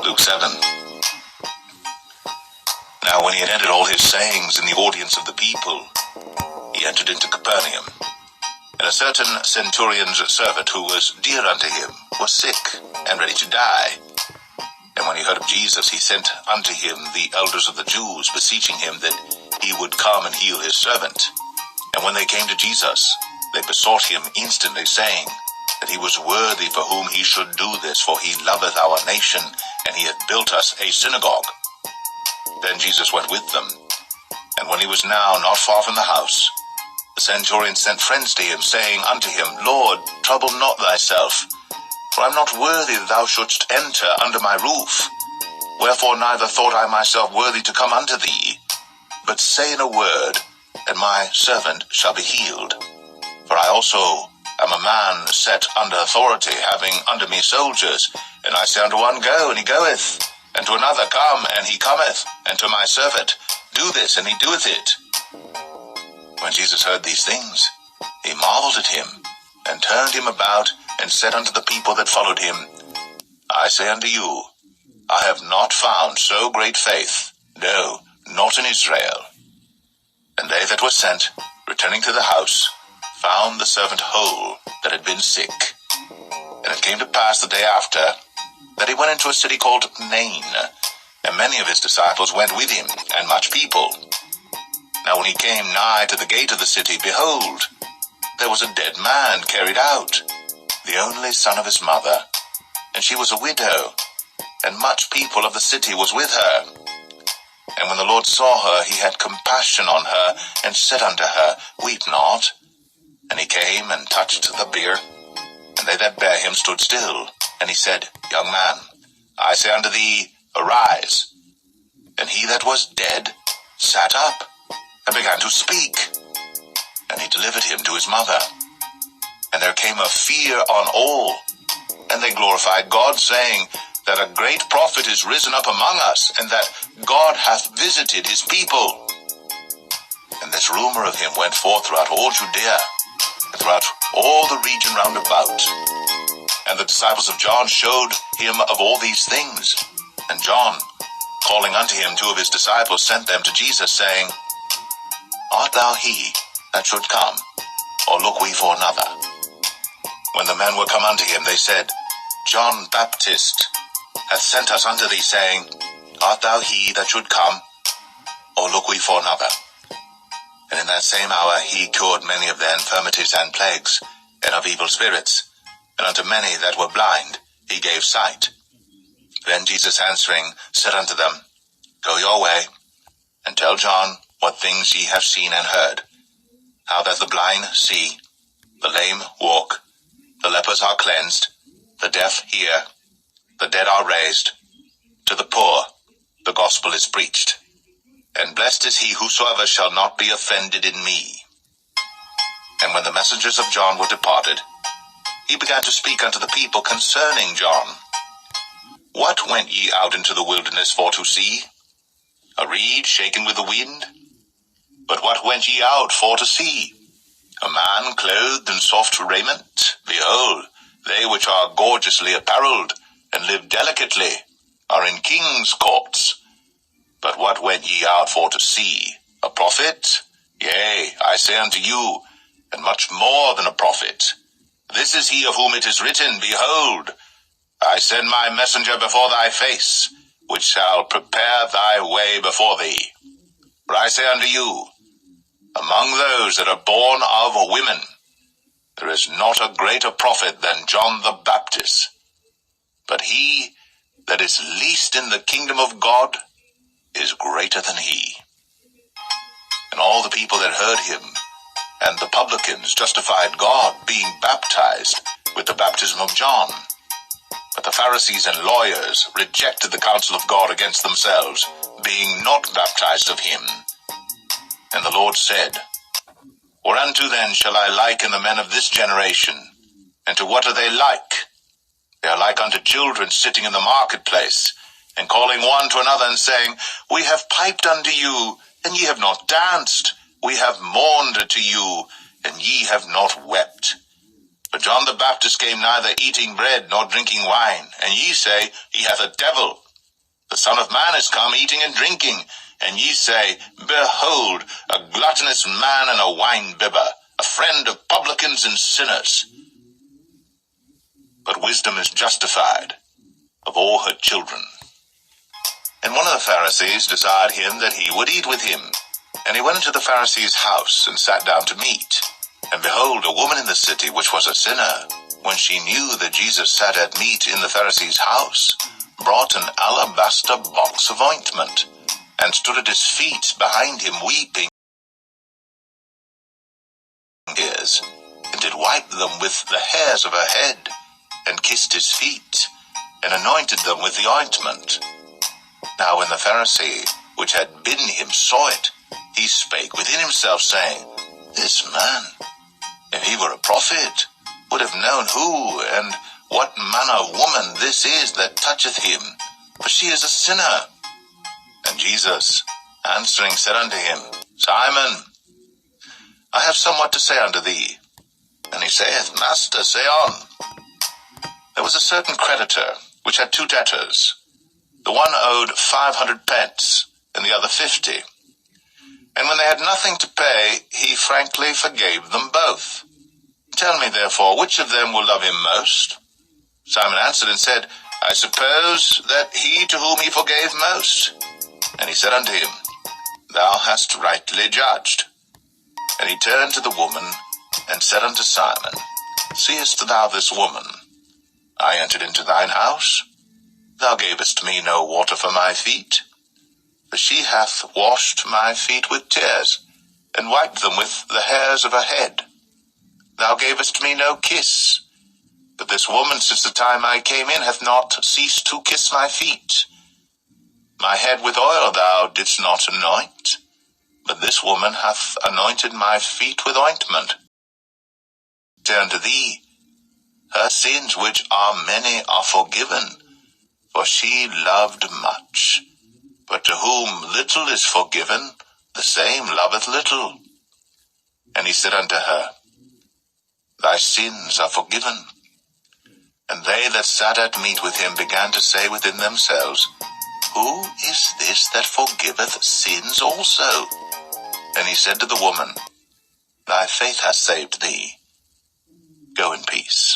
Luke 7. Now when he had ended all his sayings in the audience of the people, he entered into Capernaum. And a certain centurion's servant, who was dear unto him, was sick and ready to die. And when he heard of Jesus, he sent unto him the elders of the Jews, beseeching him that he would come and heal his servant. And when they came to Jesus, they besought him instantly, saying that he was worthy for whom he should do this, for he loveth our nation, and he hath built us a synagogue. Then Jesus went with them, and when he was now not far from the house, the centurion sent friends to him, saying unto him, Lord, trouble not thyself, for I am not worthy that thou shouldst enter under my roof. Wherefore neither thought I myself worthy to come unto thee, but say in a word, and my servant shall be healed. For I also am a man set under authority, having under me soldiers, and I say unto one, Go, and he goeth, and to another, Come, and he cometh, and to my servant, Do this, and he doeth it. When Jesus heard these things, he marveled at him, and turned him about, and said unto the people that followed him, I say unto you, I have not found so great faith, no, not in Israel. And they that were sent, returning to the house, found the servant whole that had been sick. And it came to pass the day after, that he went into a city called Nain, and many of his disciples went with him, and much people. Now when he came nigh to the gate of the city, behold, there was a dead man carried out, the only son of his mother, and she was a widow, and much people of the city was with her. And when the Lord saw her, he had compassion on her, and said unto her, Weep not. And he came and touched the bier, and they that bare him stood still. And he said, Young man, I say unto thee, Arise. And he that was dead sat up, and began to speak. And he delivered him to his mother. And there came a fear on all, and they glorified God, saying, that a great prophet is risen up among us, and that God hath visited his people. And this rumor of him went forth throughout all Judea, and throughout all the region round about. And the disciples of John showed him of all these things. And John, calling unto him 2 of his disciples, sent them to Jesus, saying, Art thou he that should come, or look we for another? When the men were come unto him, they said, John Baptist hath sent us unto thee, saying, Art thou he that should come, or look we for another? And in that same hour he cured many of their infirmities and plagues, and of evil spirits, and unto many that were blind he gave sight. Then Jesus answering said unto them, Go your way, and tell John what things ye have seen and heard, how that the blind see, the lame walk, the lepers are cleansed, the deaf hear, the dead are raised, to the poor the gospel is preached. And blessed is he whosoever shall not be offended in me. And when the messengers of John were departed, he began to speak unto the people concerning John. What went ye out into the wilderness for to see? A reed shaken with the wind? But what went ye out for to see? A man clothed in soft raiment? Behold, they which are gorgeously apparelled, and live delicately, are in kings' courts. But what went ye out for to see? A prophet? Yea, I say unto you, and much more than a prophet. This is he of whom it is written, Behold, I send my messenger before thy face, which shall prepare thy way before thee. For I say unto you, among those that are born of women, there is not a greater prophet than John the Baptist. But he that is least in the kingdom of God is greater than he. And all the people that heard him and the publicans justified God, being baptized with the baptism of John. But the Pharisees and lawyers rejected the counsel of God against themselves, being not baptized of him. And the Lord said, Whereunto then shall I liken the men of this generation? And to what are they like? They are like unto children sitting in the marketplace, and calling one to another, and saying, We have piped unto you, and ye have not danced. We have mourned to you, and ye have not wept. But John the Baptist came neither eating bread nor drinking wine, and ye say, He hath a devil. The Son of Man is come eating and drinking, and ye say, Behold, a gluttonous man and a wine-bibber, a friend of publicans and sinners. But wisdom is justified of all her children. And one of the Pharisees desired him that he would eat with him. And he went into the Pharisee's house, and sat down to meat. And behold, a woman in the city, which was a sinner, when she knew that Jesus sat at meat in the Pharisee's house, brought an alabaster box of ointment, and stood at his feet behind him, weeping tears, and did wipe them with the hairs of her head, and kissed his feet, and anointed them with the ointment. Now when the Pharisee, which had bidden him, saw it, he spake within himself, saying, This man, if he were a prophet, would have known who and what manner of woman this is that toucheth him, for she is a sinner. And Jesus, answering, said unto him, Simon, I have somewhat to say unto thee. And he saith, Master, say on. There was a certain creditor, which had 2 debtors. The one owed 500 pence, and the other 50. And when they had nothing to pay, he frankly forgave them both. Tell me, therefore, which of them will love him most? Simon answered and said, I suppose that he to whom he forgave most. And he said unto him, Thou hast rightly judged. And he turned to the woman, and said unto Simon, Seest thou this woman? I entered into thine house. Thou gavest me no water for my feet, but she hath washed my feet with tears, and wiped them with the hairs of her head. Thou gavest me no kiss, but this woman since the time I came in hath not ceased to kiss my feet. My head with oil thou didst not anoint, but this woman hath anointed my feet with ointment. Turn to thee, her sins, which are many, are forgiven, for she loved much. But to whom little is forgiven, the same loveth little. And he said unto her, Thy sins are forgiven. And they that sat at meat with him began to say within themselves, Who is this that forgiveth sins also? And he said to the woman, Thy faith hath saved thee. Go in peace.